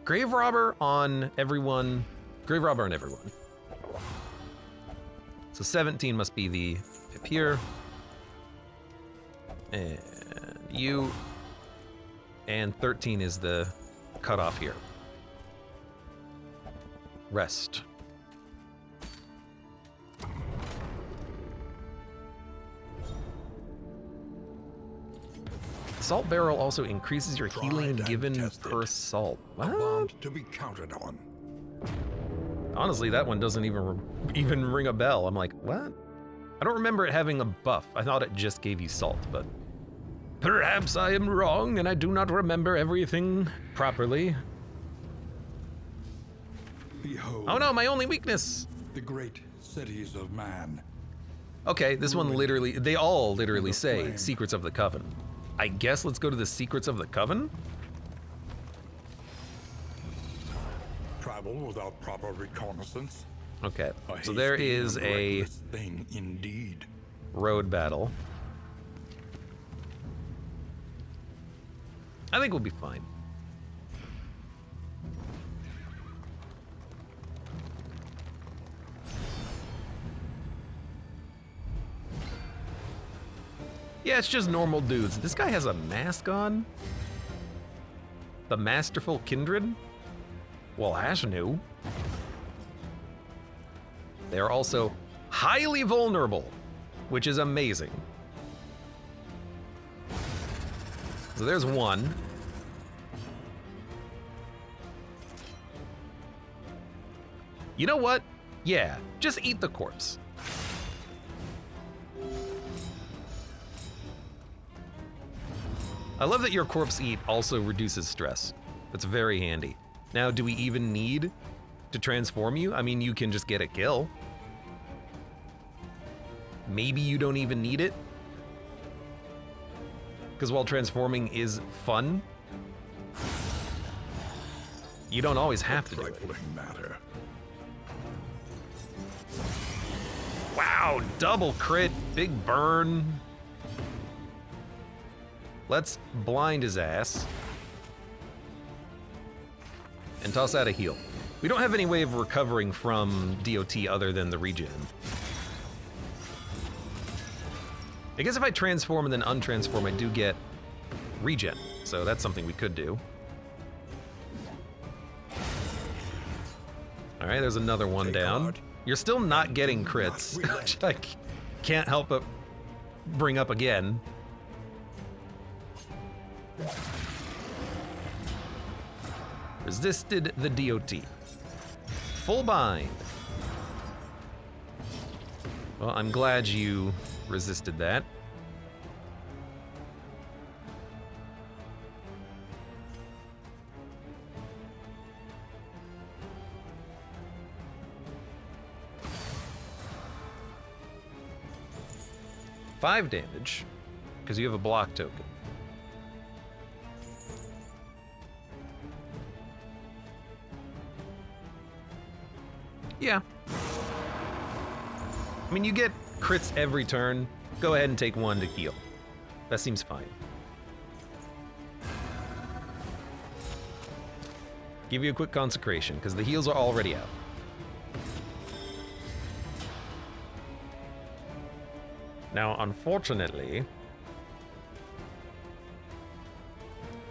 Grave Robber on everyone. Grave Robber on everyone. So 17 must be the tip here. And you. And 13 is the cutoff here. Rest. Salt barrel also increases your healing given per salt. What? To be counted on. Honestly, that one doesn't even ring a bell. I'm like, what? I don't remember it having a buff. I thought it just gave you salt, but perhaps I am wrong and I do not remember everything properly. Behold, oh no, my only weakness. the great cities of man. Okay, this one literally, they all literally say flame. Secrets of the Coven. I guess let's go to the Secrets of the Coven? Travel without proper reconnaissance. Okay, so there is a thing indeed. road battle. I think we'll be fine. Yeah, it's just normal dudes. This guy has a mask on? The Masterful Kindred? Well, that's new. They're also highly vulnerable, which is amazing. So there's one. You know what? Yeah, just eat the corpse. I love that your corpse eat also reduces stress. That's very handy. Now, do we even need to transform you? I mean, you can just get a kill. Maybe you don't even need it. Because while transforming is fun, you don't always have to do it. Matter. Wow, double crit, big burn. Let's blind his ass. And toss out a heal. We don't have any way of recovering from DOT other than the regen. I guess if I transform and then untransform, I do get regen. So that's something we could do. All right, there's another one down. You're still not getting crits, which I can't help but bring up again. Resisted the DOT. Full bind. Well, I'm glad you resisted that. Five damage, because you have a block token. Yeah. I mean, you get crits every turn. Go ahead and take one to heal. That seems fine. Give you a quick consecration, because the heals are already out. Now, unfortunately,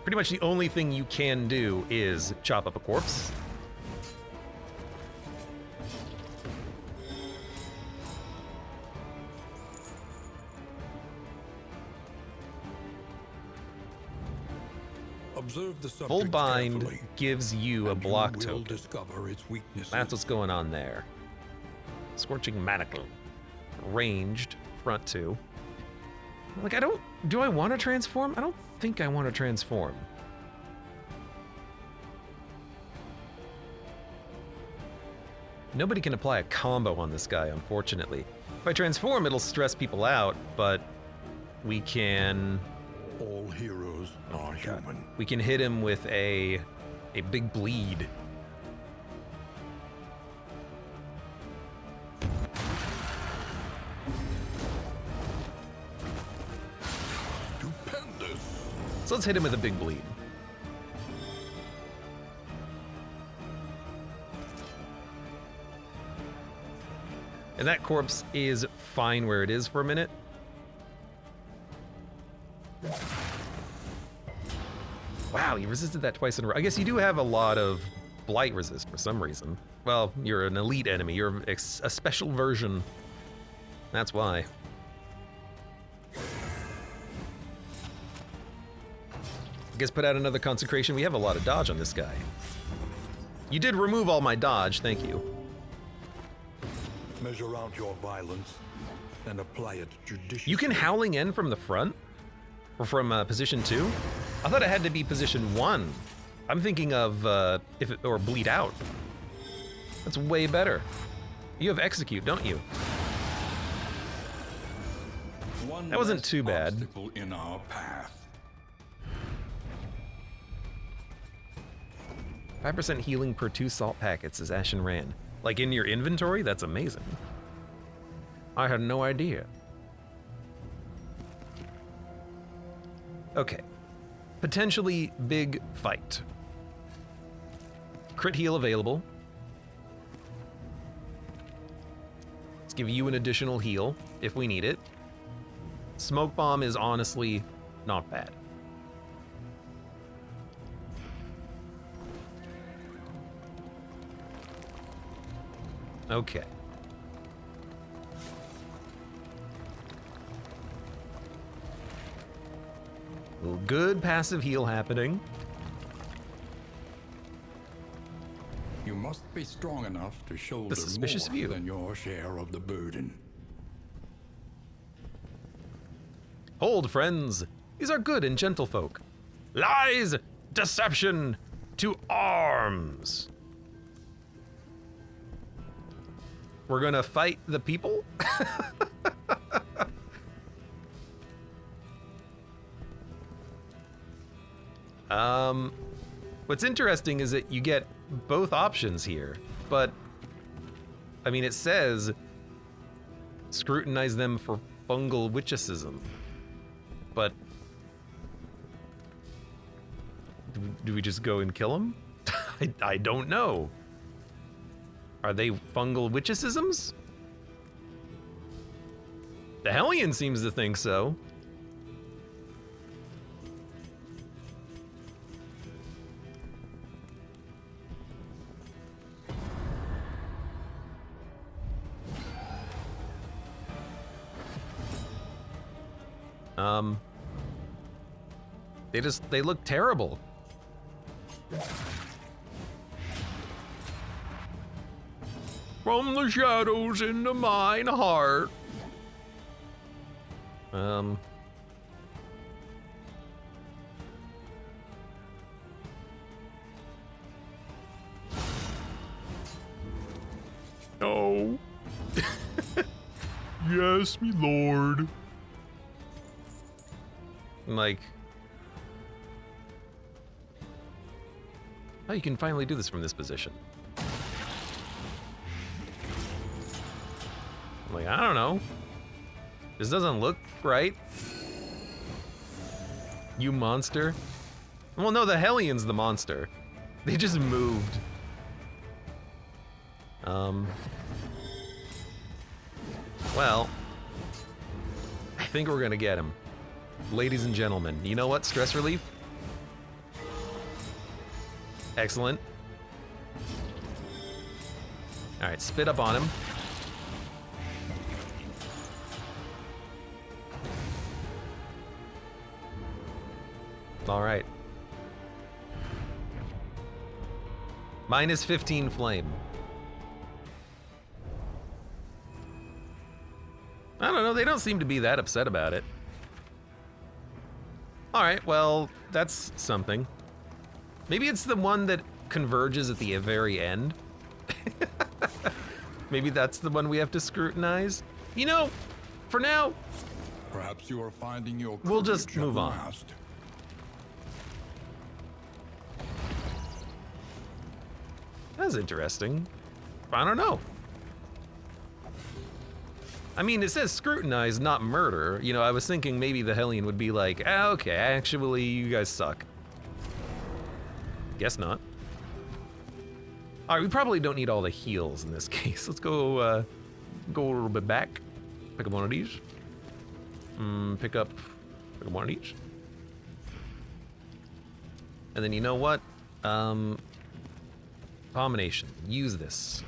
pretty much the only thing you can do is chop up a corpse. Observe the subject Full bind carefully, gives you a and block you will token. discover its weaknesses. That's what's going on there. Scorching Manacle. Ranged, front two. Like, do I want to transform? I don't think I want to transform. Nobody can apply a combo on this guy, unfortunately. If I transform, it'll stress people out, but we can... All heroes are human. We can hit him with a big bleed. Stupendous. So let's hit him with a big bleed. And that corpse is fine where it is for a minute. Wow, you resisted that twice in a row. I guess you do have a lot of blight resist for some reason. Well, you're an elite enemy. You're a special version. That's why. I guess put out another consecration. We have a lot of dodge on this guy. You did remove all my dodge, thank you. Measure out your violence and apply it judiciously. You can Howling End from the front? Or from position 2? I thought it had to be position 1. I'm thinking of or Bleed Out. That's way better. You have Execute, don't you? That wasn't too bad. Obstacle in our path. 5% healing per 2 salt packets, says Ashen Rand. Like in your inventory? That's amazing. I had no idea. Okay. Potentially big fight. Crit heal available. Let's give you an additional heal if we need it. Smoke bomb is honestly not bad. Okay. Little good passive heal happening. You must be strong enough to shoulder suspicious more view. than your share of the burden. Hold, friends. These are good and gentle folk. Lies, deception, to arms. We're gonna fight the people? What's interesting is that you get both options here, but I mean, it says scrutinize them for fungal witticism, but do we just go and kill them? I don't know. Are they fungal witticisms? The Hellion seems to think so. They look terrible. From the shadows into mine heart. No. Yes, me lord. Like, oh, you can finally do this from this position. I'm like, I don't know. This doesn't look right. You monster. Well, no, the Hellion's the monster. They just moved. Well, I think we're gonna get him. Ladies and gentlemen, you know what? Stress relief? Excellent. All right, spit up on him. All right. Minus 15 flame. I don't know, they don't seem to be that upset about it. All right, well, that's something. Maybe it's the one that converges at the very end. Maybe that's the one we have to scrutinize. You know, for now, Perhaps you are finding your we'll just courage at move on. last. That's interesting. I don't know. I mean, it says scrutinize, not murder. You know, I was thinking maybe the Hellion would be like, ah, okay, actually, you guys suck. Guess not. All right, we probably don't need all the heals in this case. Let's go Go a little bit back. Pick up one of these. Pick up one of these. And then you know what? Abomination. Use this.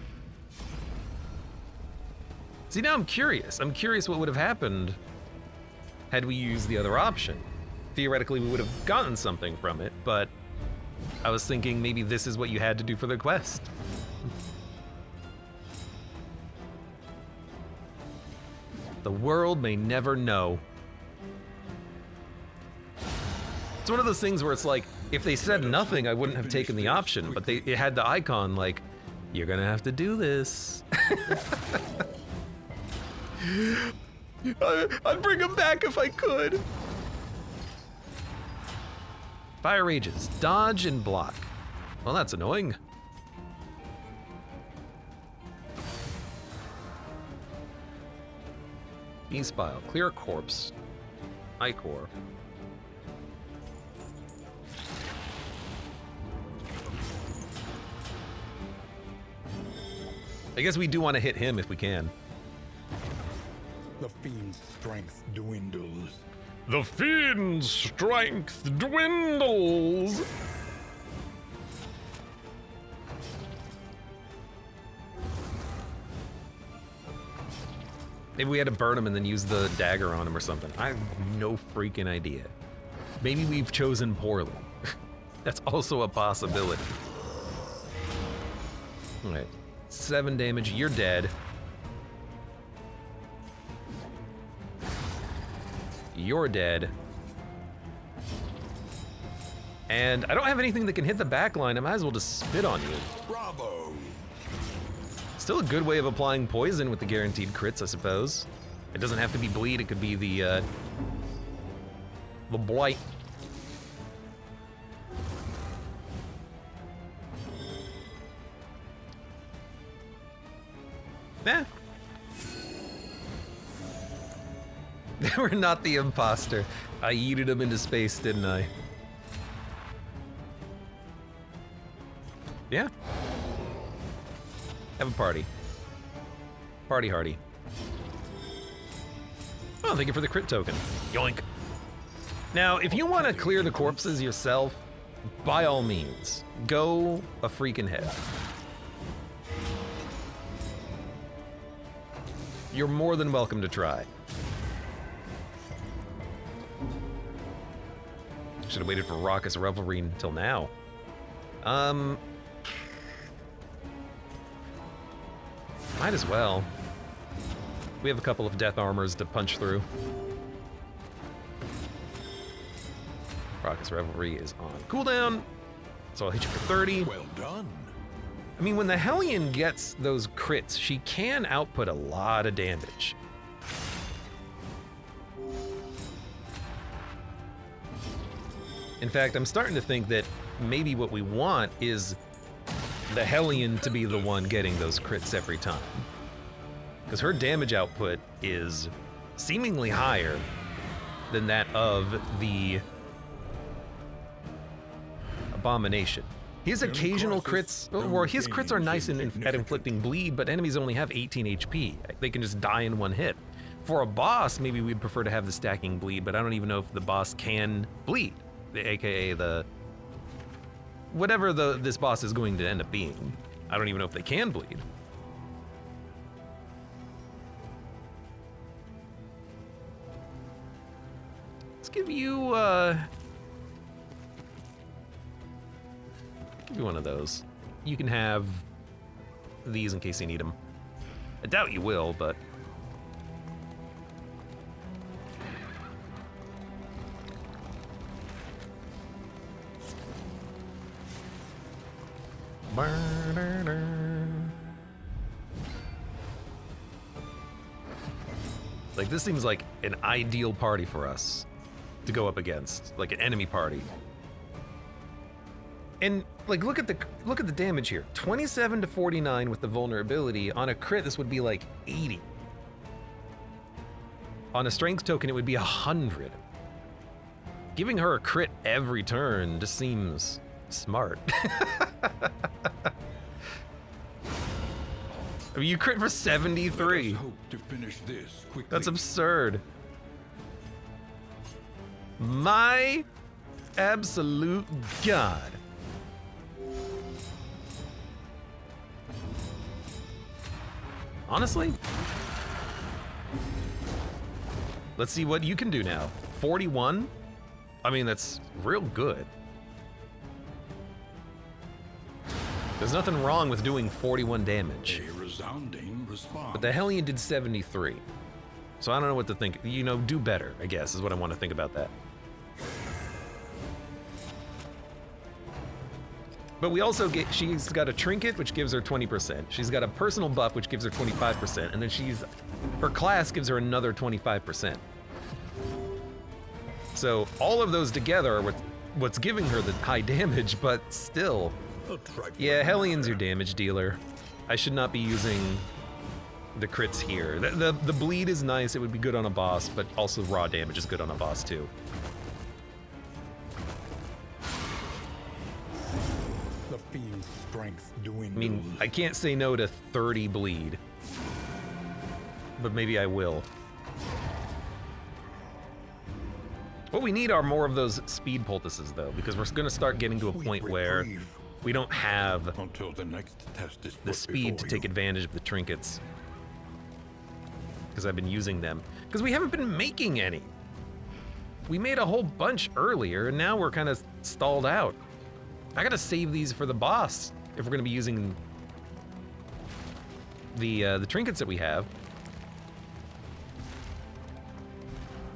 See, now I'm curious. I'm curious what would have happened had we used the other option. Theoretically, we would have gotten something from it, but I was thinking maybe this is what you had to do for the quest. The world may never know. It's one of those things where it's like, if they said nothing, I wouldn't have taken the option, but it had the icon like, you're gonna have to do this. I'd bring him back if I could. Fire rages, dodge and block. Well, that's annoying. E-spile, clear corpse, I-core. I guess we do want to hit him if we can. The fiend's strength dwindles. The fiend's strength dwindles. Maybe we had to burn him and then use the dagger on him or something. I have no freaking idea. Maybe we've chosen poorly. That's also a possibility. All right, 7 damage, you're dead. You're dead. And I don't have anything that can hit the back line. I might as well just spit on you. Bravo! Still a good way of applying poison with the guaranteed crits, I suppose. It doesn't have to be bleed, it could be the blight. Eh. They were not the imposter. I yeeted him into space, didn't I? Yeah. Have a party. Party hardy. Oh, thank you for the crit token. Yoink. Now, if you want to clear the corpses yourself, by all means, go a freaking head. You're more than welcome to try. Should have waited for Raucous Revelry until now. Might as well. We have a couple of death armors to punch through. Raucous Revelry is on cooldown, so I'll hit you for 30. Well done. I mean, when the Hellion gets those crits, she can output a lot of damage. In fact, I'm starting to think that maybe what we want is the Hellion to be the one getting those crits every time. Because her damage output is seemingly higher than that of the Abomination. His occasional crits, or his crits are nice at inflicting bleed, but enemies only have 18 HP. They can just die in one hit. For a boss, maybe we'd prefer to have the stacking bleed, but I don't even know if the boss can bleed. AKA the whatever this boss is going to end up being. I don't even know if they can bleed. Let's give you one of those. You can have these in case you need them. I doubt you will, but like, this seems like an ideal party for us to go up against, like an enemy party. And like, look at the damage here. 27 to 49 with the vulnerability. On a crit, this would be like 80. On a strength token, it would be 100. Giving her a crit every turn just seems smart. I mean, you crit for 73. Let us hope to finish this quickly. That's absurd. My absolute god. Honestly, let's see what you can do now. 41? I mean, that's real good. There's nothing wrong with doing 41 damage. A resounding response. But the Hellion did 73. So I don't know what to think. You know, do better, I guess, is what I want to think about that. But we also get, she's got a trinket, which gives her 20%. She's got a personal buff, which gives her 25%. And then her class gives her another 25%. So all of those together are what's giving her the high damage, but still. Yeah, Hellion's your damage dealer. I should not be using the crits here. The bleed is nice, it would be good on a boss, but also raw damage is good on a boss too. The fiend's strength dwindles. I mean, I can't say no to 30 bleed, but maybe I will. What we need are more of those speed poultices though, because we're gonna start getting to a point where we don't have until the next test is the speed to take advantage of the trinkets. Because I've been using them. Because we haven't been making any. We made a whole bunch earlier, and now we're kind of stalled out. I gotta save these for the boss if we're gonna be using the trinkets that we have.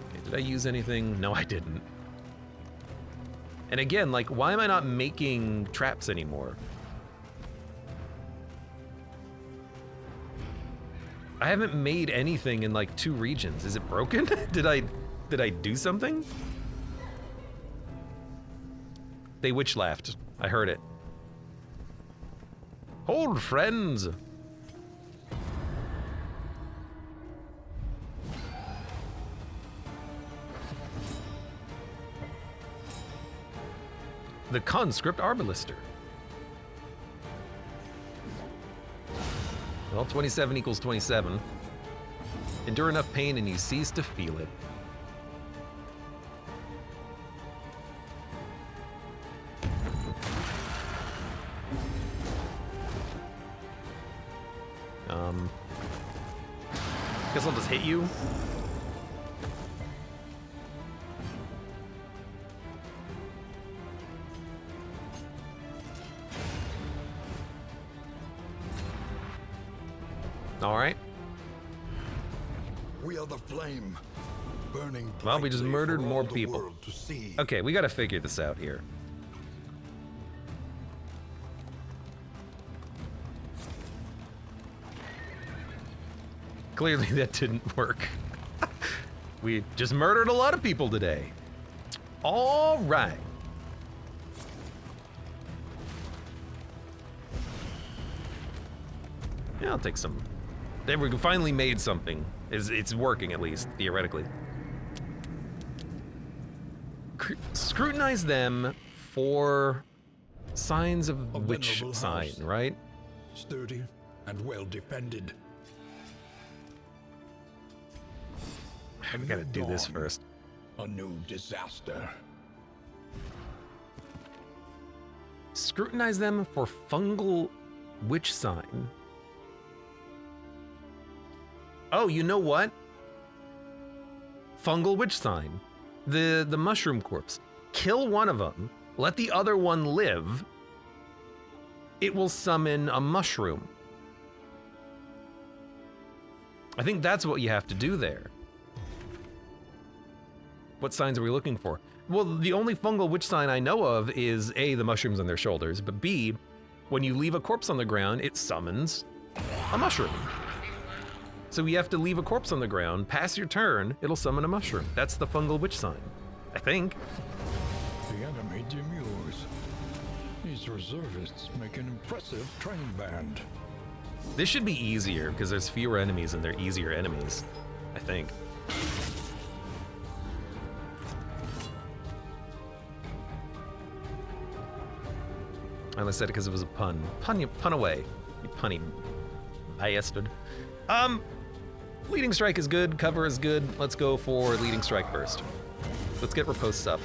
Okay, did I use anything? No, I didn't. And again, like, why am I not making traps anymore? I haven't made anything in like 2 regions. Is it broken? Did I do something? They witch laughed. I heard it. Hold, friends. The conscript arbalister. Well, 27 equals 27. Endure enough pain and you cease to feel it. Guess I'll just hit you. All right. We are the flame, burning. Well, we just brightly murdered for more all the people. world to see. Okay, we gotta figure this out here. Clearly that didn't work. We just murdered a lot of people today. All right. Yeah, I'll take some. There we finally made something. It's working at least, theoretically. Scrutinize them for signs of which venerable sign, house. right? Sturdy and well defended. We gotta do this first. A new disaster. Scrutinize them for fungal witch sign. Oh, you know what? Fungal witch sign. The mushroom corpse. Kill one of them, let the other one live. It will summon a mushroom. I think that's what you have to do there. What signs are we looking for? Well, the only fungal witch sign I know of is A, the mushrooms on their shoulders, but B, when you leave a corpse on the ground, it summons a mushroom. So you have to leave a corpse on the ground, pass your turn, it'll summon a mushroom. That's the fungal witch sign, I think. The enemy demurs. These reservists make an impressive train band. This should be easier because there's fewer enemies and they're easier enemies, I think. I only said it because it was a pun. Pun away, you punny I understood. Leading strike is good, cover is good. Let's go for leading strike first. Let's get riposte up.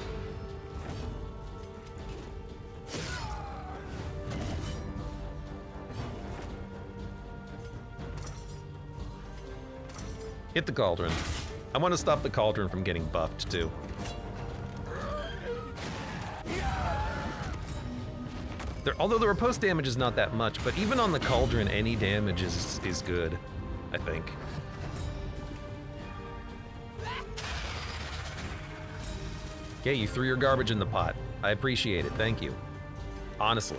Hit the cauldron. I want to stop the cauldron from getting buffed too. Although the riposte damage is not that much, but even on the cauldron, any damage is good, I think. Okay, you threw your garbage in the pot. I appreciate it, thank you. Honestly.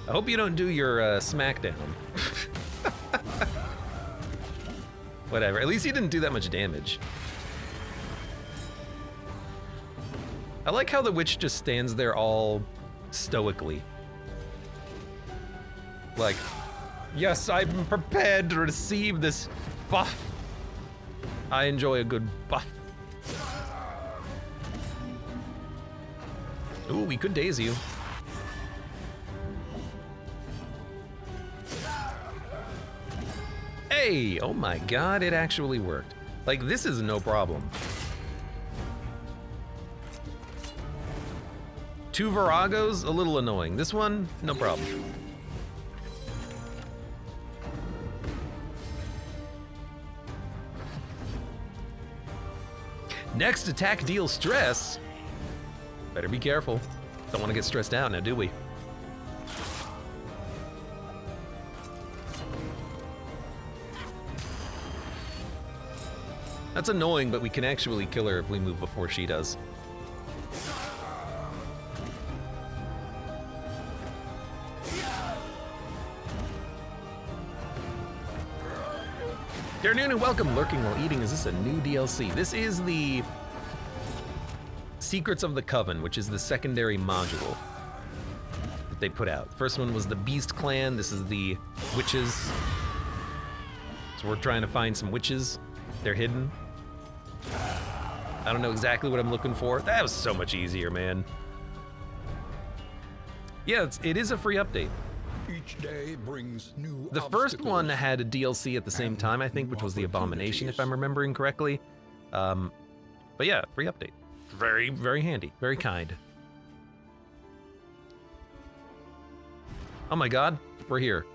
I hope you don't do your smackdown. Whatever, at least he didn't do that much damage. I like how the witch just stands there all stoically. Like, yes, I'm prepared to receive this buff. I enjoy a good buff. Ooh, we could daze you. Hey, oh my god, it actually worked. Like, this is no problem. 2 Viragos, a little annoying. This one, no problem. Next attack deals stress. Better be careful. Don't want to get stressed out now, do we? That's annoying, but we can actually kill her if we move before she does. Dear Noon and welcome. Lurking while eating. Is this a new DLC? This is the Secrets of the Coven, which is the secondary module that they put out. First one was the Beast Clan. This is the Witches. So we're trying to find some witches. They're hidden. I don't know exactly what I'm looking for. That was so much easier, man. Yeah, it is a free update. Each day brings new The first obstacles. one had a DLC at the same time, I think, which was the Abomination, if I'm remembering correctly. But yeah, free update. Very, very handy. Very kind. Oh my god, we're here.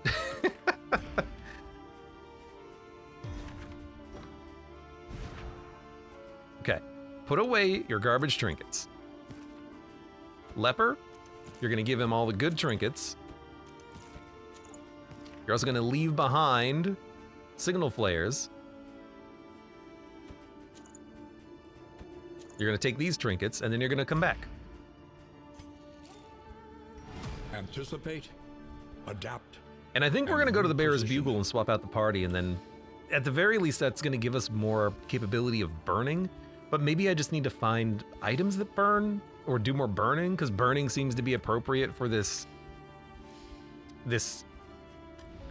Okay, put away your garbage trinkets. Leper, you're gonna give him all the good trinkets. You're also gonna leave behind signal flares. You're gonna take these trinkets and then you're gonna come back. Anticipate, adapt. And I think we're gonna go to the Bearer's Bugle and swap out the party, and then at the very least that's gonna give us more capability of burning, but maybe I just need to find items that burn or do more burning, because burning seems to be appropriate for this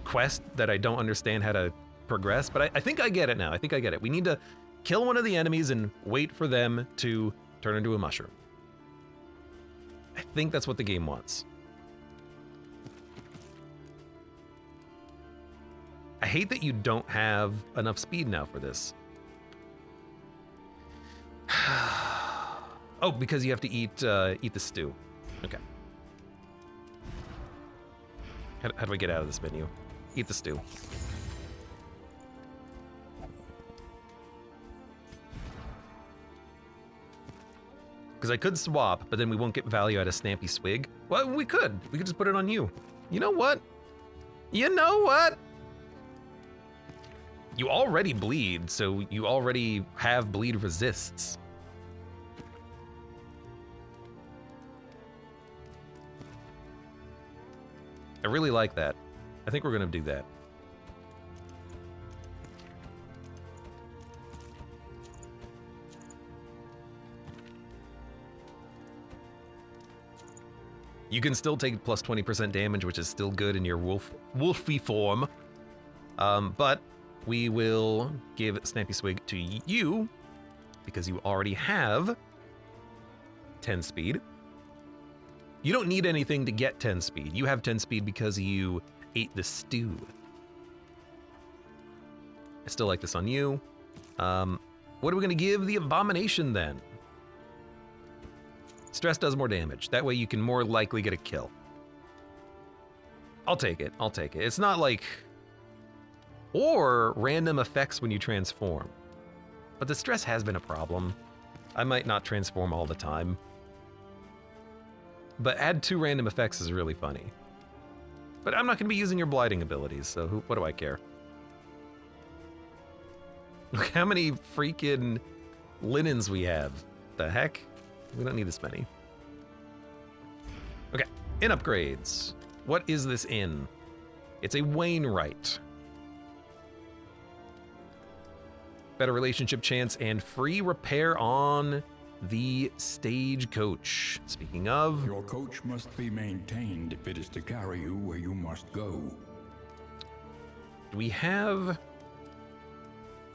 quest that I don't understand how to progress, but I think I get it now. I think I get it. We need to kill one of the enemies and wait for them to turn into a mushroom. I think that's what the game wants. I hate that you don't have enough speed now for this. Oh, because you have to eat the stew. Okay. How do I get out of this menu? Eat the stew. Because I could swap, but then we won't get value out of Snappy Swig. Well, we could. We could just put it on you. You know what? You know what? You already bleed, so you already have bleed resists. I really like that. I think we're gonna do that. You can still take plus 20% damage, which is still good in your wolfy form. But we will give Snappy Swig to you because you already have 10 speed. You don't need anything to get 10 speed. You have 10 speed because you ate the stew. I still like this on you. What are we gonna give the Abomination then? Stress does more damage. That way you can more likely get a kill. I'll take it, I'll take it. It's not like, or random effects when you transform. But the stress has been a problem. I might not transform all the time. But add 2 random effects is really funny. But I'm not gonna be using your blighting abilities, so what do I care? Look how many freaking linens we have. The heck? We don't need this many. Okay, inn upgrades. What is this inn? It's a Wainwright. Better relationship chance and free repair on the stagecoach. Speaking of... Your coach must be maintained if it is to carry you where you must go. Do we have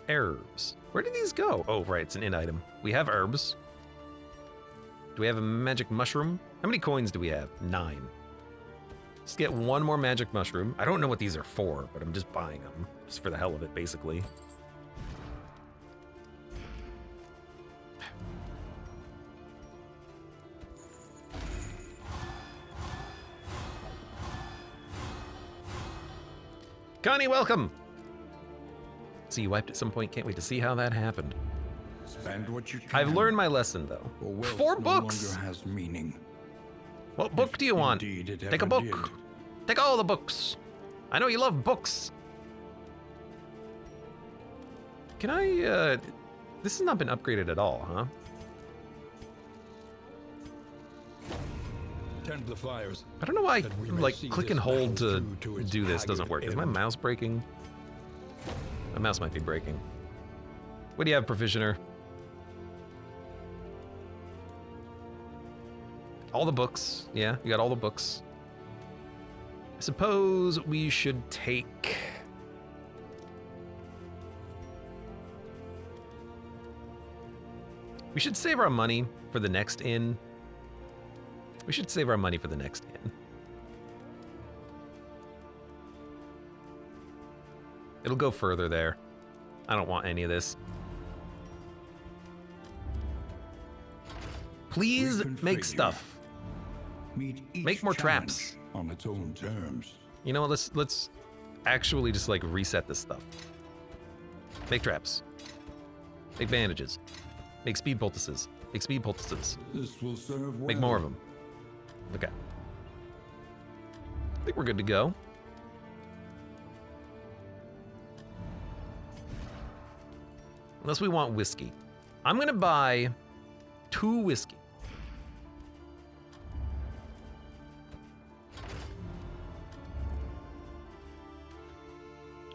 herbs? Where did these go? Oh, right, it's an inn item. We have herbs. Do we have a magic mushroom? How many coins do we have? 9. Let's get 1 more magic mushroom. I don't know what these are for, but I'm just buying them. Just for the hell of it, basically. Connie, welcome! So you wiped at some point. Can't wait to see how that happened. Spend what you can. I've learned my lesson, though. Or wealth 4 no books! longer has meaning. What book do you want? Indeed it Take a ever book. did. Take all the books. I know you love books. Can I, this has not been upgraded at all, huh? Tend the fires. I don't know why, that we may like, see click this and hold battle to through to its do this doesn't haggard work. Is my end. mouse breaking? My mouse might be breaking. What do you have, Provisioner? All the books. Yeah, you got all the books. I suppose we should take... We should save our money for the next inn. We should save our money for the next inn. It'll go further there. I don't want any of this. Please make Reconfigure. stuff. Meet each Make more challenge traps. on its own terms. You know what, let's actually just like reset this stuff. Make traps. Make bandages. Make speed poultices. Make speed poultices. This will serve well. Make more of them. Okay. I think we're good to go. Unless we want whiskey. I'm gonna buy 2 whiskey.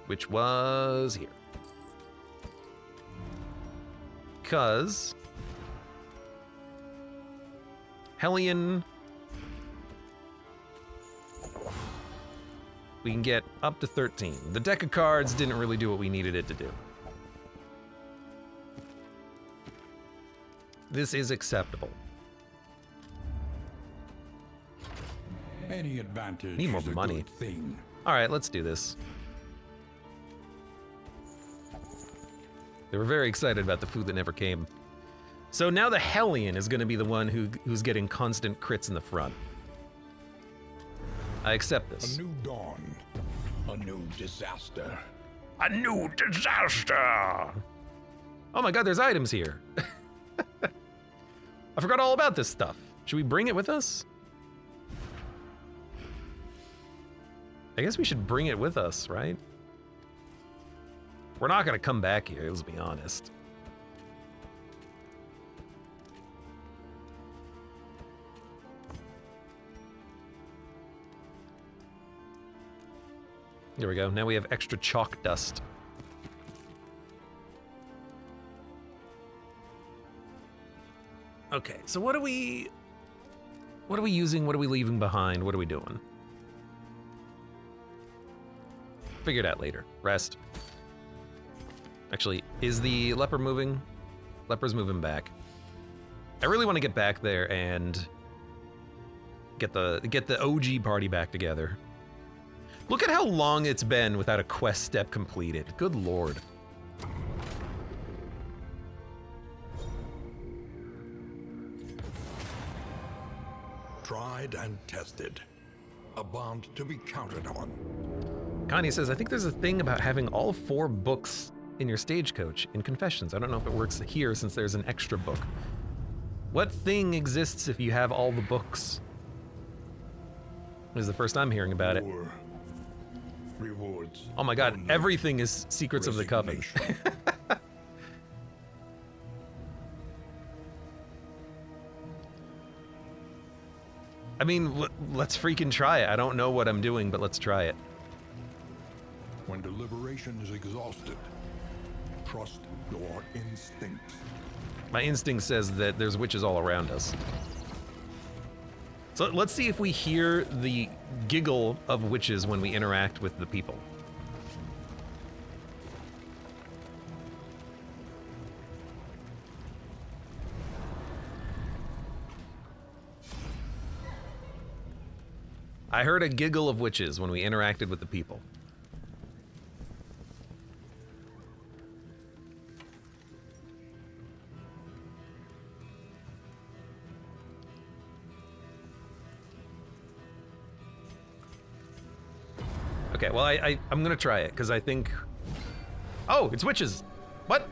Which was here. Because Hellion, we can get up to 13. The deck of cards didn't really do what we needed it to do. This is acceptable. Any advantage Need more is a money. good thing. All right, let's do this. They were very excited about the food that never came. So now the Hellion is going to be the one who's getting constant crits in the front. I accept this. A new dawn. A new disaster. A new disaster! Oh my god, there's items here. I forgot all about this stuff. Should we bring it with us? I guess we should bring it with us, right? We're not gonna come back here, let's be honest. There we go, now we have extra chalk dust. Okay, so what are we using? What are we leaving behind? What are we doing? Figure it out later. Rest. Actually, is the leper moving? Leper's moving back. I really want to get back there and get the OG party back together. Look at how long it's been without a quest step completed. Good lord. Tried and tested. A bond to be counted on. Connie says, I think there's a thing about having all 4 books in your stagecoach in Confessions. I don't know if it works here since there's an extra book. What thing exists if you have all the books? This is the first I'm hearing about it. Rewards. Oh my god, everything is Secrets of the Coven. I mean, let's freaking try it. I don't know what I'm doing, but let's try it. When deliberation is exhausted, trust your instincts. My instinct says that there's witches all around us. So let's see if we hear the giggle of witches when we interact with the people. I heard a giggle of witches when we interacted with the people. Okay, well, I'm gonna try it, because I think... Oh, it's witches! What?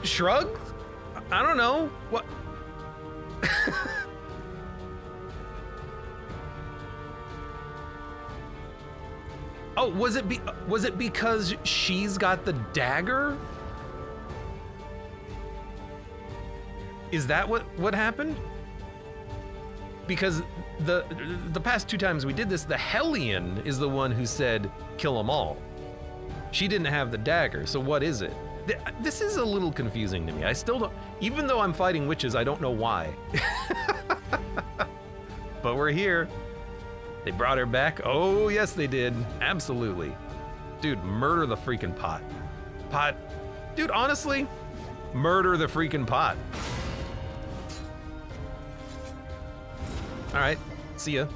Shrug? I don't know. What? Oh, was it because she's got the dagger? Is that what happened? Because the past 2 times we did this, the Hellion is the one who said, kill them all. She didn't have the dagger, so what is it? This is a little confusing to me. I still don't, even though I'm fighting witches, I don't know why. But we're here. They brought her back. Oh, yes, they did. Absolutely. Dude, murder the freaking pot. Pot. Dude, honestly, murder the freaking pot. All right, see ya.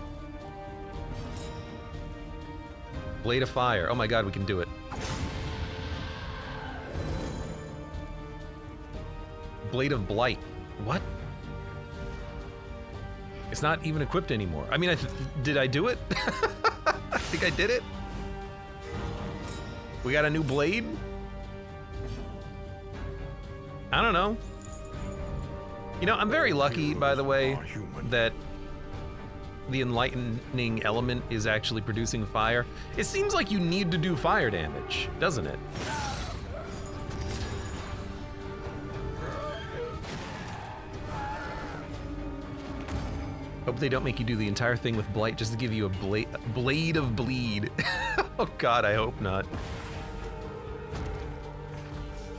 Blade of Fire. Oh my god, we can do it. Blade of Blight. What? It's not even equipped anymore. I mean, did I do it? I think I did it. We got a new blade? I don't know. You know, I'm very lucky, by the way, that the enlightening element is actually producing fire. It seems like you need to do fire damage, doesn't it? Hope they don't make you do the entire thing with Blight just to give you a blade of bleed. Oh god, I hope not.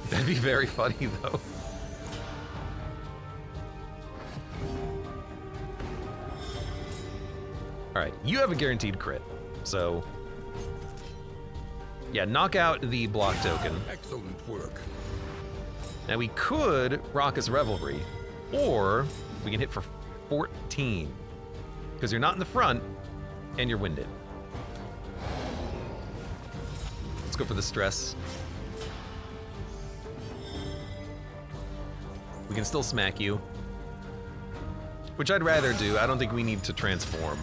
That'd be very funny though. Alright, you have a guaranteed crit, so... Yeah, knock out the block token. Excellent work. Now we could Raucous Revelry, or we can hit for 14. Because you're not in the front, and you're winded. Let's go for the stress. We can still smack you. Which I'd rather do. I don't think we need to transform.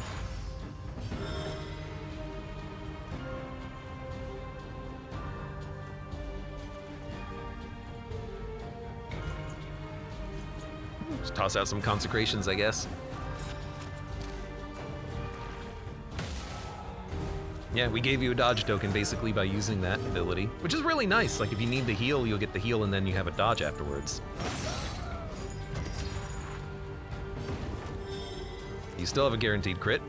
Just toss out some consecrations, I guess. Yeah, we gave you a dodge token basically by using that ability, which is really nice. Like if you need the heal, you'll get the heal and then you have a dodge afterwards. You still have a guaranteed crit.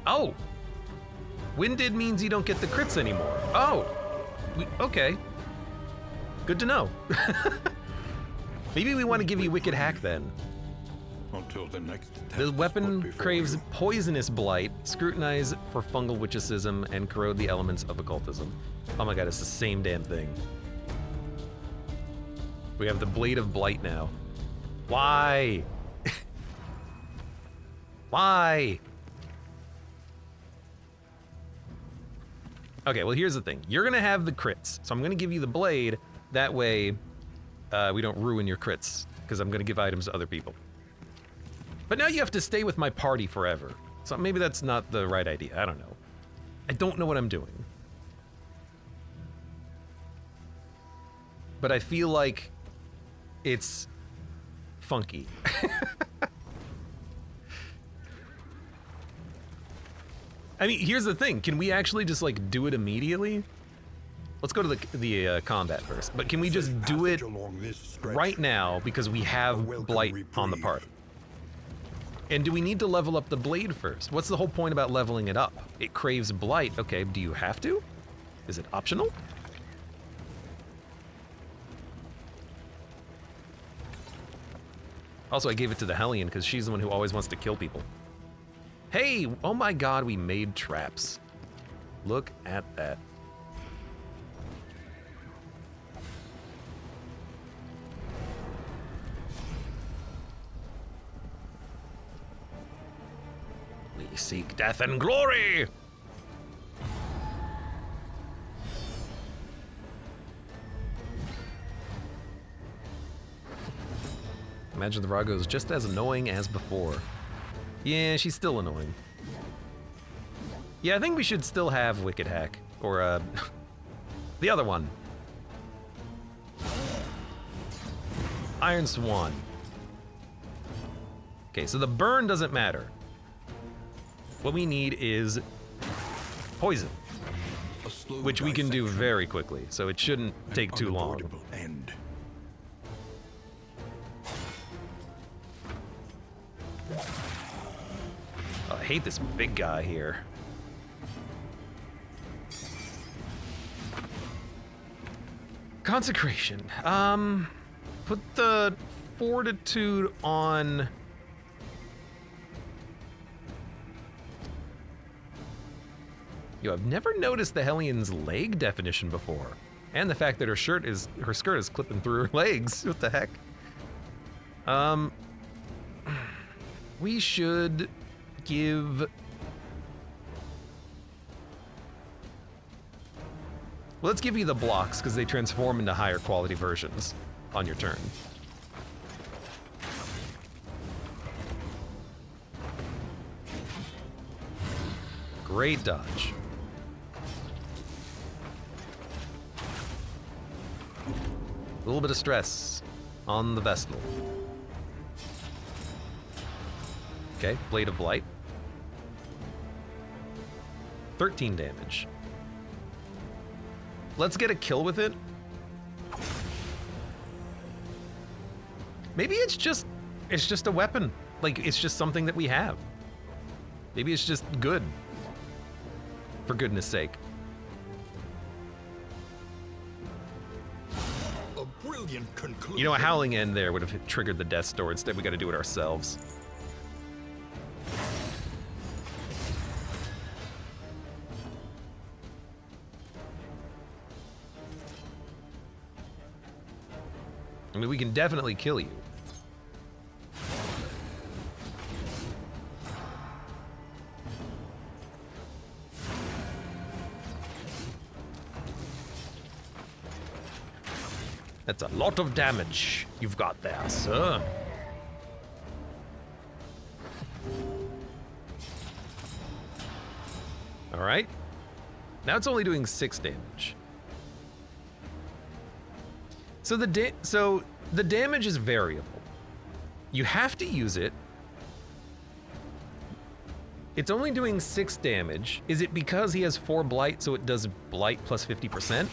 Oh! Winded means you don't get the crits anymore. Oh, okay. Good to know. Maybe we want to give you Wicked Hack then. Until the next test The is weapon put before craves you. Poisonous Blight, Scrutinize for Fungal Witticism, and Corrode the Elements of Occultism. Oh my god, it's the same damn thing. We have the Blade of Blight now. Why? Why? Okay, well here's the thing. You're gonna have the crits, so I'm gonna give you the blade. That way, we don't ruin your crits, because I'm gonna give items to other people. But now you have to stay with my party forever. So maybe that's not the right idea. I don't know. I don't know what I'm doing. But I feel like it's funky. I mean, here's the thing. Can we actually just like do it immediately? Let's go to the combat first. But can we just do it right now because we have Blight on the party? And do we need to level up the blade first? What's the whole point about leveling it up? It craves Blight. Okay, do you have to? Is it optional? Also, I gave it to the Hellion because she's the one who always wants to kill people. Hey, oh my god, we made traps. Look at that. We seek death and glory! Imagine the Rago is just as annoying as before. Yeah, she's still annoying. Yeah, I think we should still have Wicked Hack. Or, the other one. Iron Swan. Okay, so the burn doesn't matter. What we need is poison, which we can do very quickly, so it shouldn't take too long. End. Oh, I hate this big guy here. Consecration. Put the fortitude on. Yo, I've never noticed the Hellion's leg definition before. And the fact that her skirt is clipping through her legs. What the heck? We should give. Let's give you the blocks because they transform into higher quality versions on your turn. Great dodge. A little bit of stress on the Vestal. Okay, Blade of Blight. 13 damage. Let's get a kill with it. Maybe it's just a weapon. Like, it's just something that we have. Maybe it's just good. For goodness sake. A brilliant conclusion. You know, a Howling End there would have triggered the Death Store. Instead, we gotta do it ourselves. I mean, we can definitely kill you. That's a lot of damage you've got there, sir. All right. Now it's only doing 6 damage. So the damage is variable. You have to use it. It's only doing 6 damage. Is it because he has 4 blight, so it does blight plus 50%?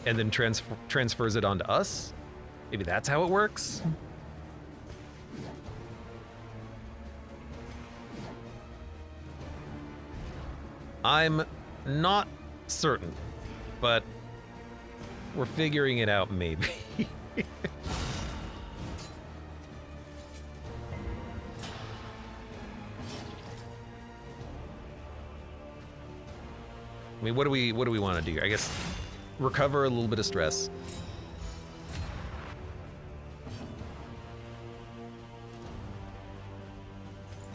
And then transfers it onto us? Maybe that's how it works? I'm not certain, but we're figuring it out maybe. I mean, what do we want to do? I guess recover a little bit of stress.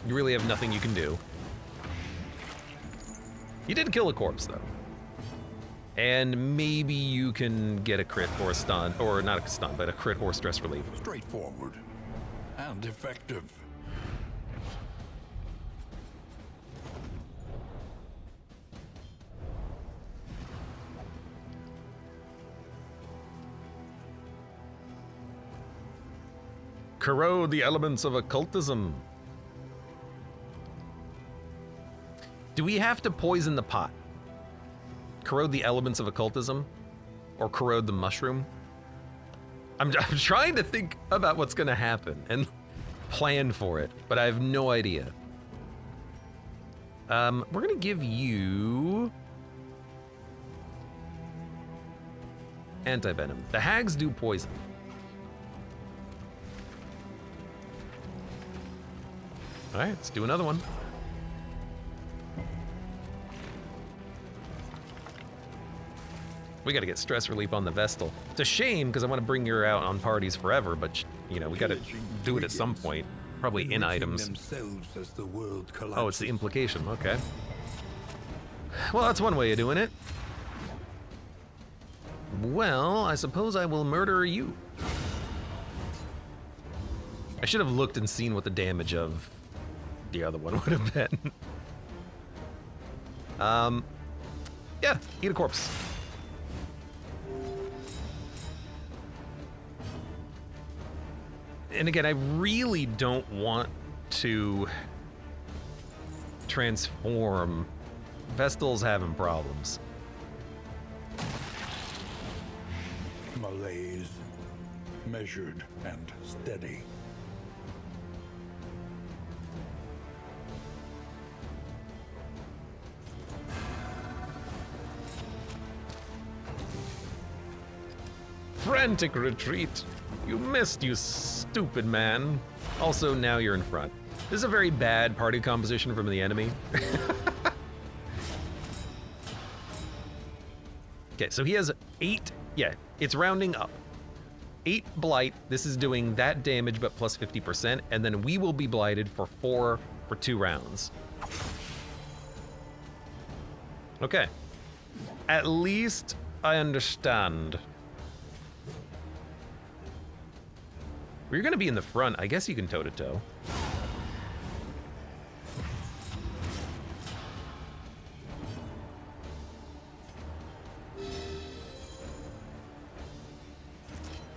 You really have nothing you can do. You did kill a corpse, though. And maybe you can get a crit or a stun, or not a stun, but a crit or stress relief. Straightforward and effective. Corrode the elements of occultism. Do we have to poison the pot? Corrode the elements of occultism? Or corrode the mushroom? I'm trying to think about what's gonna happen and plan for it, but I have no idea. We're gonna give you anti-venom. The hags do poison. All right, let's do another one. We gotta get stress relief on the Vestal. It's a shame because I want to bring her out on parties forever, but you know, we gotta do it at some point. Probably in items. As the world Oh, it's the implication, okay. Well, that's one way of doing it. Well, I suppose I will murder you. I should have looked and seen what the damage of the other one would have been. Yeah, eat a corpse. And again, I really don't want to transform. Vestal's having problems. Malaise, measured and steady. Frantic retreat. You missed, you stupid man. Also, now you're in front. This is a very bad party composition from the enemy. Okay, so he has 8, yeah, it's rounding up. 8 blight, this is doing that damage but plus 50%, and then we will be blighted for 4 for 2 rounds. Okay, at least I understand. We're gonna be in the front, I guess you can toe-to-toe.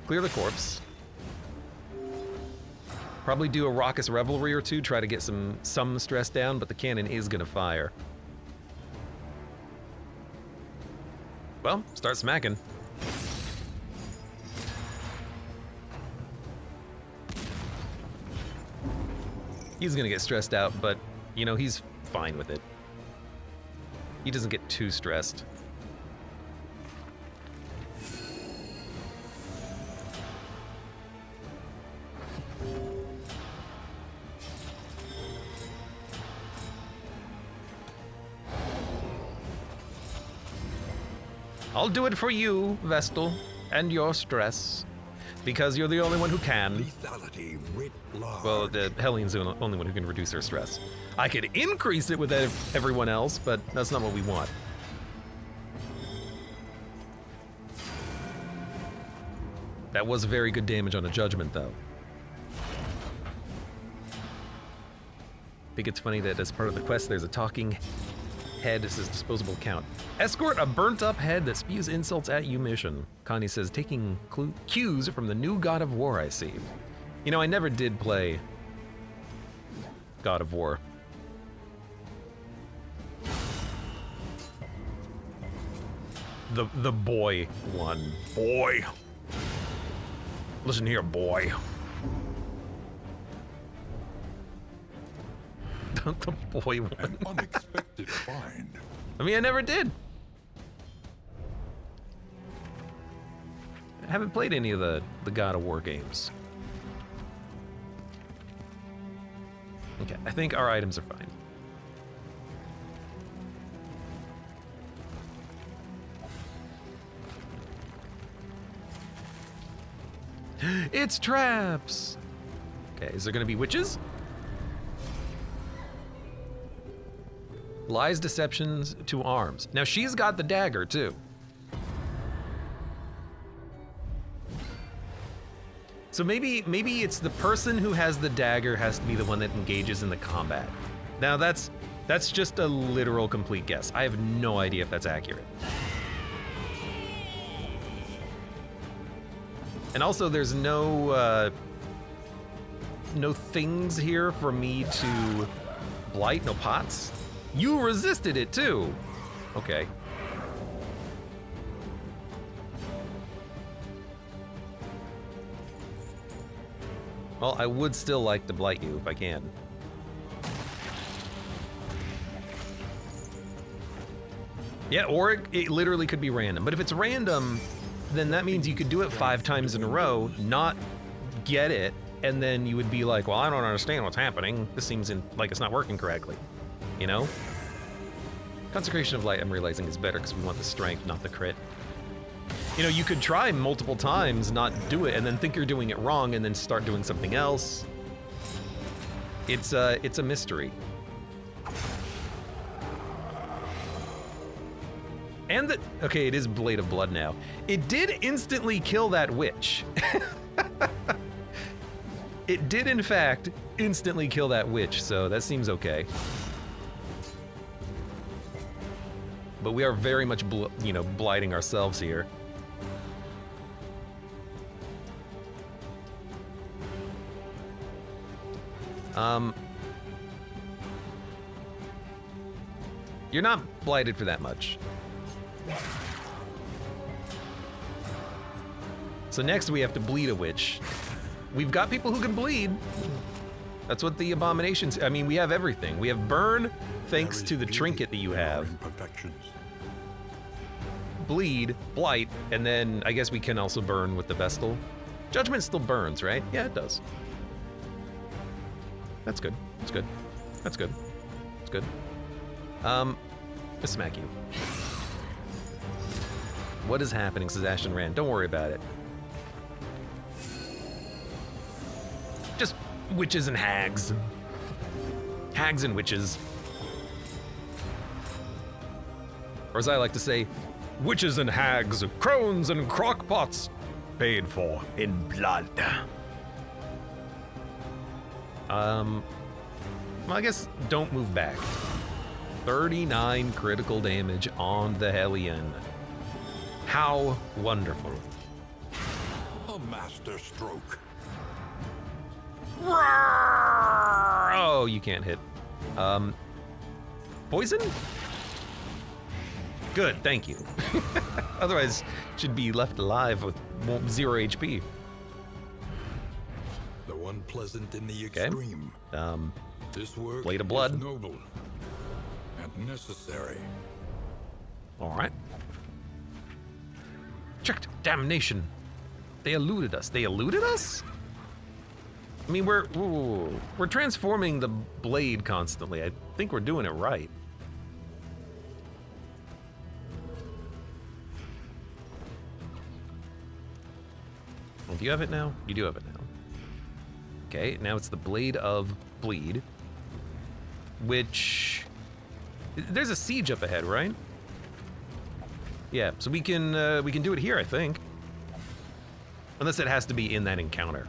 Clear the corpse. Probably do a raucous revelry or two, try to get some stress down, but the cannon is gonna fire. Well, start smacking. He's gonna get stressed out, but, you know, he's fine with it. He doesn't get too stressed. I'll do it for you, Vestal, and your stress, because you're the only one who can. lethality writ large. Well, the Hellian's the only one who can reduce their stress. I could increase it with everyone else, but that's not what we want. That was very good damage on a judgment, though. I think it's funny that as part of the quest, there's a talking head that says disposable count. Escort a burnt-up head that spews insults at you mission. Connie says, taking cues from the new God of War, I see. You know, I never did play God of War. The boy one. Boy. Listen here, boy. The boy one. An unexpected find. I mean, I never did. I haven't played any of the God of War games. Okay, I think our items are fine. It's traps! Okay, is there gonna be witches? Lies, deceptions to arms. Now she's got the dagger too. So maybe it's the person who has the dagger has to be the one that engages in the combat. Now that's just a literal complete guess. I have no idea if that's accurate. And also there's no things here for me to blight, no pots. You resisted it too. Okay. Well, I would still like to blight you if I can. Yeah, or it literally could be random. But if it's random, then that means you could do it 5 times in a row, not get it, and then you would be like, well, I don't understand what's happening. This seems like it's not working correctly, you know? Consecration of Light, I'm realizing, is better because we want the strength, not the crit. You know, you could try multiple times, not do it, and then think you're doing it wrong, and then start doing something else. It's a mystery. And okay, it is Blade of Blood now. It did instantly kill that witch. It did, in fact, instantly kill that witch, so that seems okay. But we are very much, blighting ourselves here. You're not blighted for that much. So next we have to bleed a witch. We've got people who can bleed. That's what the abominations, I mean, we have everything. We have burn, thanks to the trinket that you have. Bleed, blight, and then I guess we can also burn with the Vestal. Judgment still burns, right? Yeah, it does. That's good. That's good. That's good. That's good. Let's smack you. What is happening, says Ashton Rand? Don't worry about it. Just witches and hags. Hags and witches. Or as I like to say, witches and hags, crones and crockpots, paid for in blood. Well, I guess don't move back. 39 critical damage on the Hellion. How wonderful. A master stroke. Oh, you can't hit. Poison? Good, thank you. Otherwise, should be left alive with 0 HP. The one pleasant in the extreme. This work Blade of Blood. is noble and necessary. All right. Checked. Damnation. They eluded us. They eluded us? I mean, we're transforming the blade constantly. I think we're doing it right. Well, do you have it now? You do have it now. Okay, now it's the Blade of Bleed, which there's a siege up ahead, right? Yeah, so we can do it here, I think. Unless it has to be in that encounter.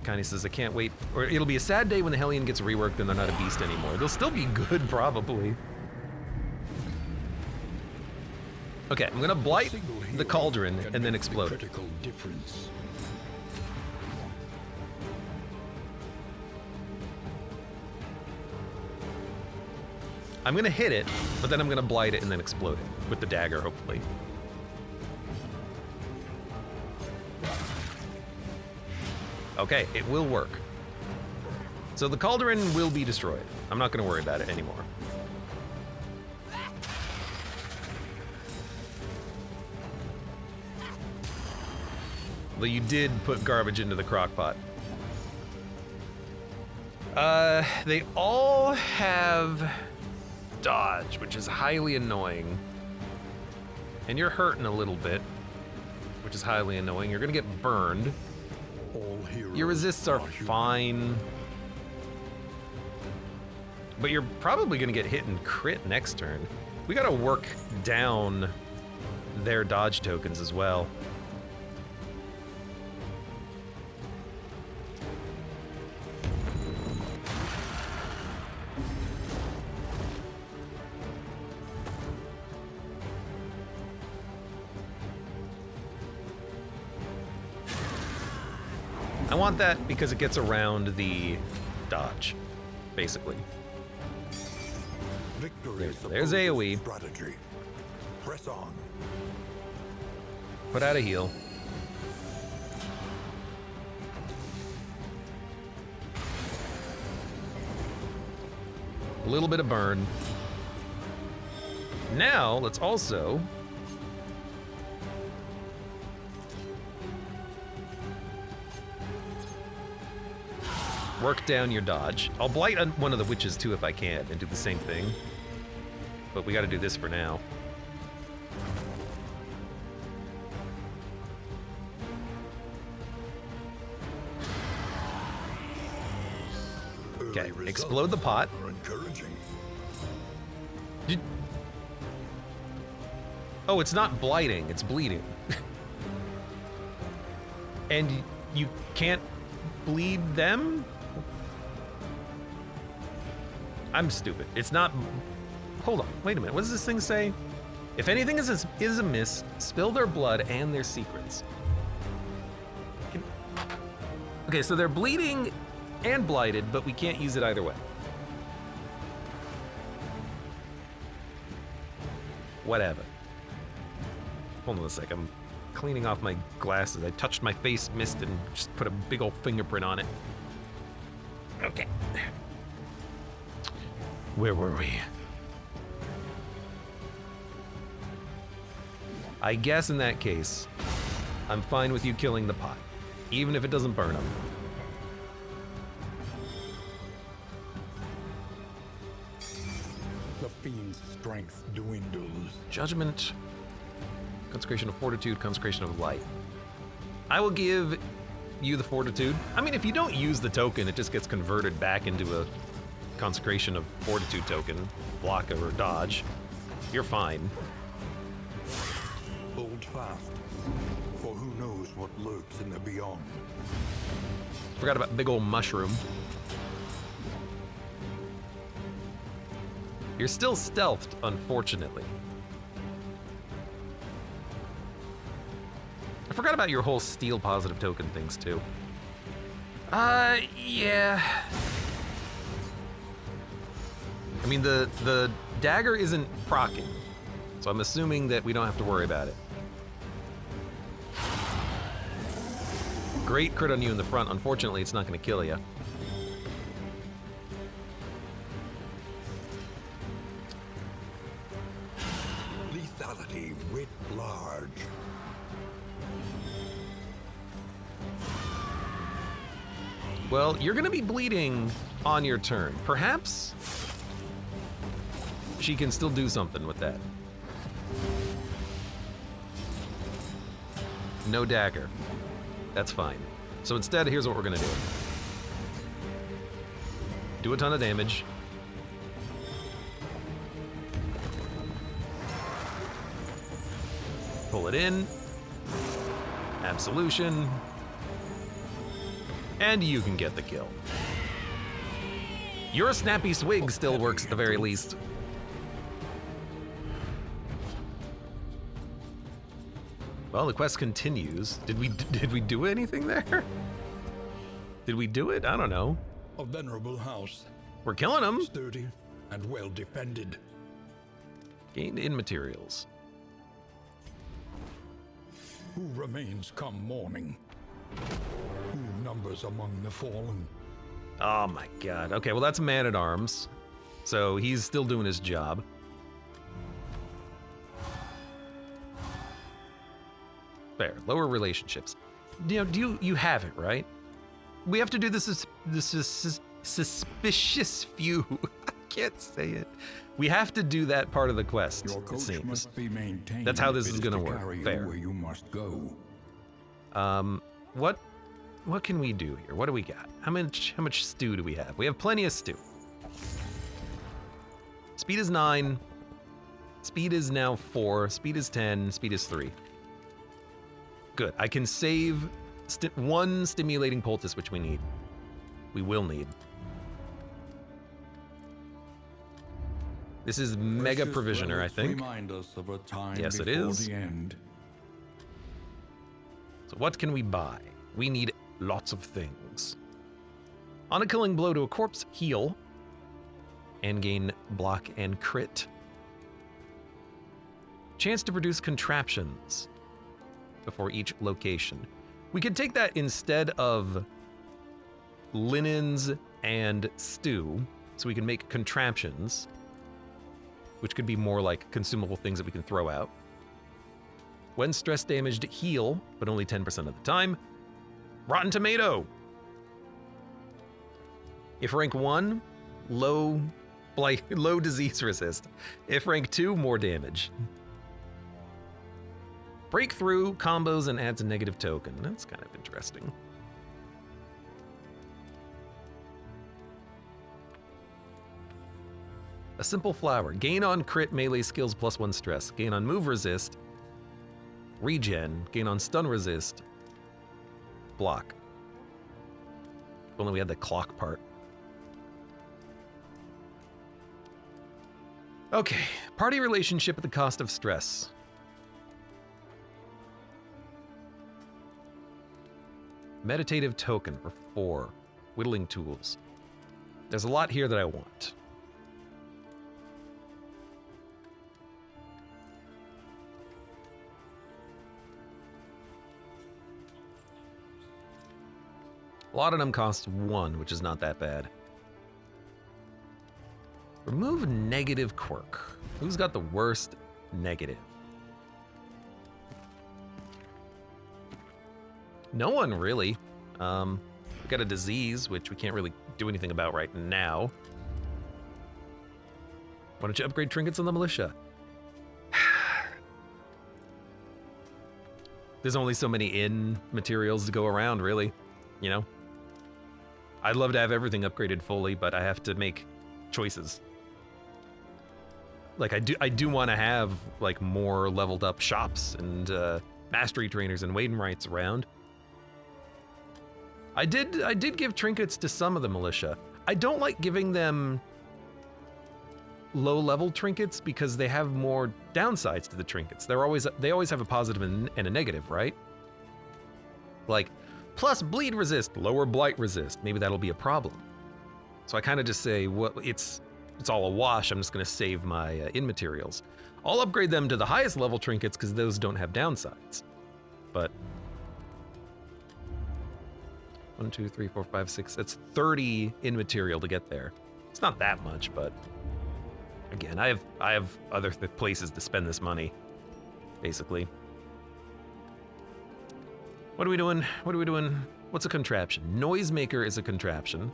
Connie says, I can't wait. Or it'll be a sad day when the Hellion gets reworked and they're not a beast anymore. They'll still be good, probably. Okay, I'm gonna blight the cauldron and then explode it. Critical difference. I'm gonna hit it, but then I'm gonna blight it and then explode it with the dagger, hopefully. Okay, it will work. So the cauldron will be destroyed. I'm not going to worry about it anymore. Though you did put garbage into the crock pot. They all have dodge, which is highly annoying. And you're hurting a little bit, which is highly annoying. You're gonna get burned. All heroes Your resists are human. fine. But you're probably gonna get hit and crit next turn. We gotta work down their dodge tokens as well. I want that because it gets around the dodge, basically. Victory There's AoE. strategy. Press on. Put out a heal. A little bit of burn. Now, let's also work down your dodge. I'll blight on one of the witches too if I can and do the same thing. But we gotta do this for now. Okay, Early explode the pot. results are encouraging. Did... Oh, it's not blighting, it's bleeding. And you can't bleed them? I'm stupid. It's not... Hold on, wait a minute. What does this thing say? If anything is amiss, spill their blood and their secrets. Okay, so they're bleeding and blighted, but we can't use it either way. Whatever. Hold on a sec, I'm cleaning off my glasses. I touched my face, missed, and just put a big old fingerprint on it. Okay. Where were we? I guess in that case, I'm fine with you killing the pot, even if it doesn't burn them. The fiend's strength dwindles. Judgment, consecration of fortitude, consecration of light. I will give you the fortitude. I mean, if you don't use the token, it just gets converted back into a consecration of fortitude token, block or dodge. You're fine. Hold fast, for who knows what lurks in the beyond. Forgot about big old mushroom. You're still stealthed, unfortunately. I forgot about your whole steal positive token things too. Yeah. I mean, the dagger isn't proccing, so I'm assuming that we don't have to worry about it. Great crit on you in the front. Unfortunately, it's not going to kill you. Lethality writ large. Well, you're going to be bleeding on your turn. Perhaps she can still do something with that. No dagger. That's fine. So instead, here's what we're gonna do. Do a ton of damage. Pull it in. Absolution. And you can get the kill. Your snappy swig still works at the very least. Well, the quest continues. Did we do anything there? Did we do it? I don't know. A venerable house, We're killing them. sturdy and well defended. Gained in materials. Who remains come morning? Who numbers among the fallen? Oh my god. Okay, well that's Man-at-Arms. So he's still doing his job. Fair. Lower relationships. You know, you have it, right? We have to do this suspicious few. I can't say it. We have to do that part of the quest, Your it coach seems. must be maintained. That's how this if is it gonna to work. carry you Fair. where you must go. What can we do here? What do we got? How much stew do we have? We have plenty of stew. Speed is 9. Speed is now 4. Speed is 10. Speed is 3. Good. I can save one stimulating poultice, which we need. We will need. This is Mega Precious Provisioner, I relics think. Remind us of a time Yes, it before is. the end. So what can we buy? We need lots of things. On a killing blow to a corpse, heal. And gain block and crit. Chance to produce contraptions before each location. We could take that instead of linens and stew, so we can make contraptions, which could be more like consumable things that we can throw out. When stress damaged, heal, but only 10% of the time. Rotten Tomato. If rank 1, low disease resist. If rank 2, more damage. Breakthrough combos and adds a negative token. That's kind of interesting. A simple flower. Gain on crit melee skills plus 1 stress. Gain on move resist. Regen. Gain on stun resist. Block. If only we had the clock part. Okay. Party relationship at the cost of stress. Meditative token for 4. Whittling tools. There's a lot here that I want. A lot of them cost 1, which is not that bad. Remove negative quirk. Who's got the worst negative? No one, really. We got a disease, which we can't really do anything about right now. Why don't you upgrade trinkets on the militia? There's only so many in materials to go around, really. You know? I'd love to have everything upgraded fully, but I have to make choices. Like, I do want to have, like, more leveled up shops and mastery trainers and Wadenwrights around. I did give trinkets to some of the militia. I don't like giving them low-level trinkets because they have more downsides to the trinkets. They always have a positive and a negative, right? Like, plus bleed resist, lower blight resist. Maybe that'll be a problem. So I kind of just say, well, it's all a wash. I'm just going to save my in materials. I'll upgrade them to the highest level trinkets because those don't have downsides. But 1, 2, 3, 4, 5, 6. That's 30 in material to get there. It's not that much, but again, I have other places to spend this money, basically. What are we doing? What are we doing? What's a contraption? Noisemaker is a contraption.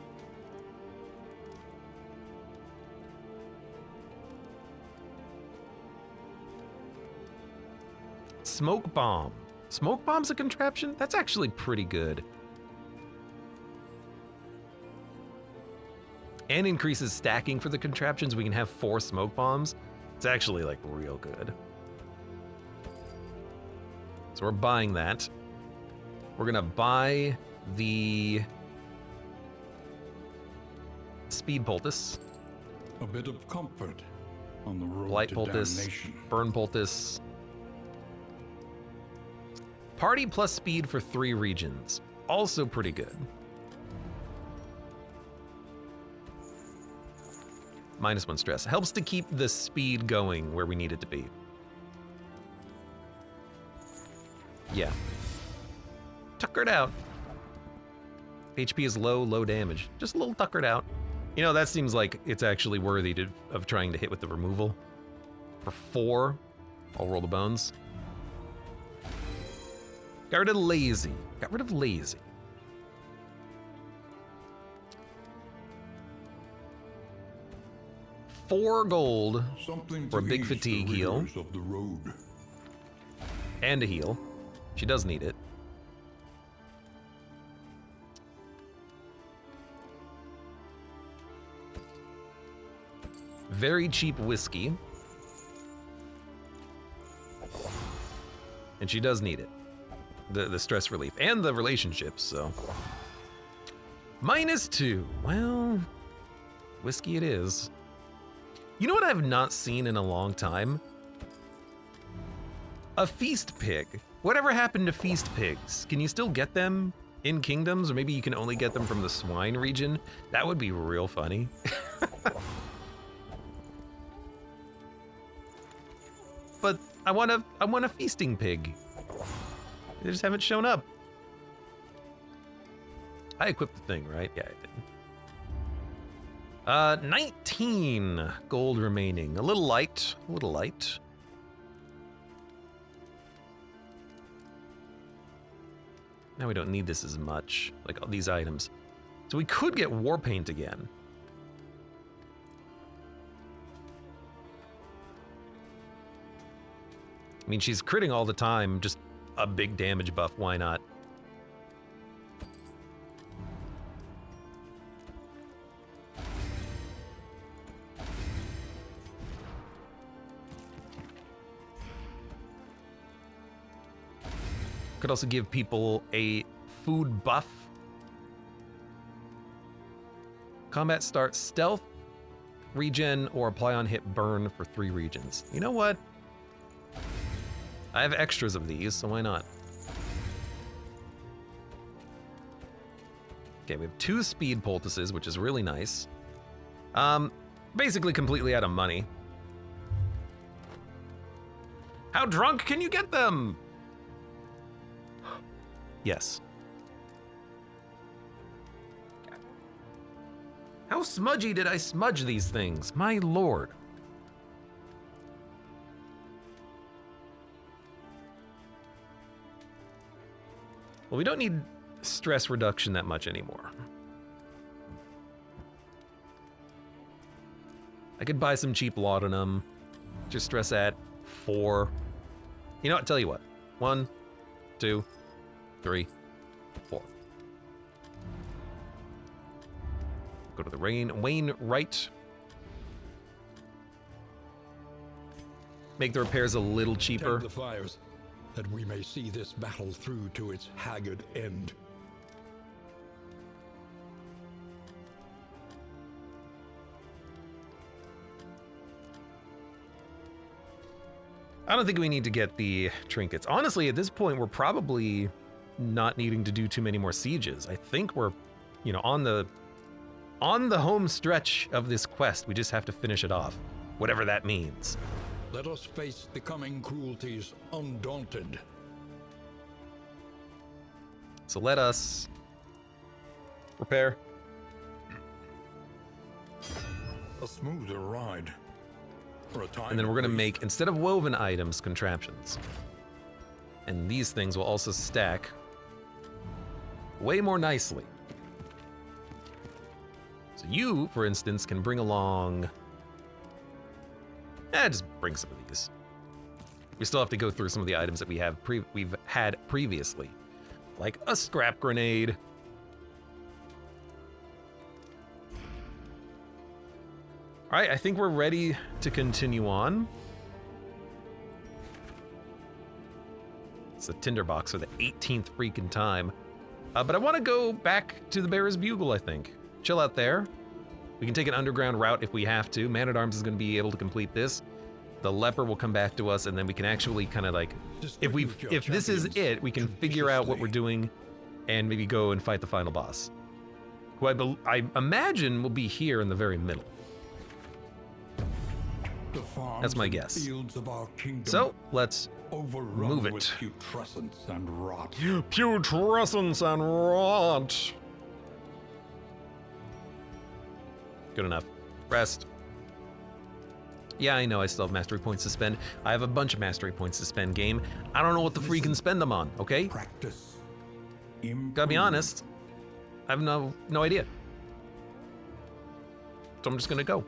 Smoke bomb. Smoke bomb's a contraption? That's actually pretty good. And increases stacking for the contraptions. We can have 4 smoke bombs. It's actually like real good. So we're buying that. We're gonna buy the speed poultice. A bit of comfort on the road Light to poultice, damnation. burn poultice. Party plus speed for 3 regions. Also pretty good. -1 stress. Helps to keep the speed going where we need it to be. Yeah. Tucker it out. HP is low, low damage. Just a little tuckered out. You know, that seems like it's actually worthy of trying to hit with the removal. For 4, I'll roll the bones. Got rid of lazy. Got rid of lazy. $4 gold for a big fatigue heal. Of the road. And a heal. She does need it. Very cheap whiskey. And she does need it. The stress relief and the relationships, so. -2. Well, whiskey it is. You know what I've not seen in a long time? A feast pig. Whatever happened to feast pigs? Can you still get them in kingdoms? Or maybe you can only get them from the swine region? That would be real funny. But I want a feasting pig. They just haven't shown up. I equipped the thing, right? Yeah, I did. 19 gold remaining. A little light, a little light. Now we don't need this as much, like all these items. So we could get war paint again. I mean, she's critting all the time, just a big damage buff, why not? Could also give people a food buff. Combat starts stealth, regen, or apply on hit burn for 3 regions. You know what? I have extras of these, so why not? Okay, we have 2 speed poultices, which is really nice. Basically completely out of money. How drunk can you get them? Yes. How smudgy did I smudge these things? My lord. Well, we don't need stress reduction that much anymore. I could buy some cheap laudanum. Just stress at 4. You know what? Tell you what. 1, 2, 3, 4. Go to the Wayne right. Make the repairs a little cheaper. Tend the fires, that we may see this battle through to its haggard end. I don't think we need to get the trinkets. Honestly, at this point, we're probably not needing to do too many more sieges. I think we're, you know, on the home stretch of this quest. We just have to finish it off, whatever that means. Let us face the coming cruelties undaunted. So let us repair. A smoother ride. For a time And then we're gonna at least. make, instead of woven items, contraptions. And these things will also stack way more nicely. So you, for instance, can bring along, just bring some of these. We still have to go through some of the items that we've had previously, like a scrap grenade. All right, I think we're ready to continue on. It's a tinderbox for the 18th freaking time. But I want to go back to the Bearer's Bugle, I think. Chill out there. We can take an underground route if we have to. Man-at-Arms is going to be able to complete this. The Leper will come back to us, and then we can actually kind of like, if this is it, we can figure out what we're doing and maybe go and fight the final boss, who I imagine will be here in the very middle. That's my guess. So let's move it. With putrescence and rot. Putrescence and rot. Good enough. Rest. Yeah, I know I still have mastery points to spend. I have a bunch of mastery points to spend, game. I don't know what to freaking spend them on, okay? Practice. Gotta be honest. I have no idea. So I'm just gonna go.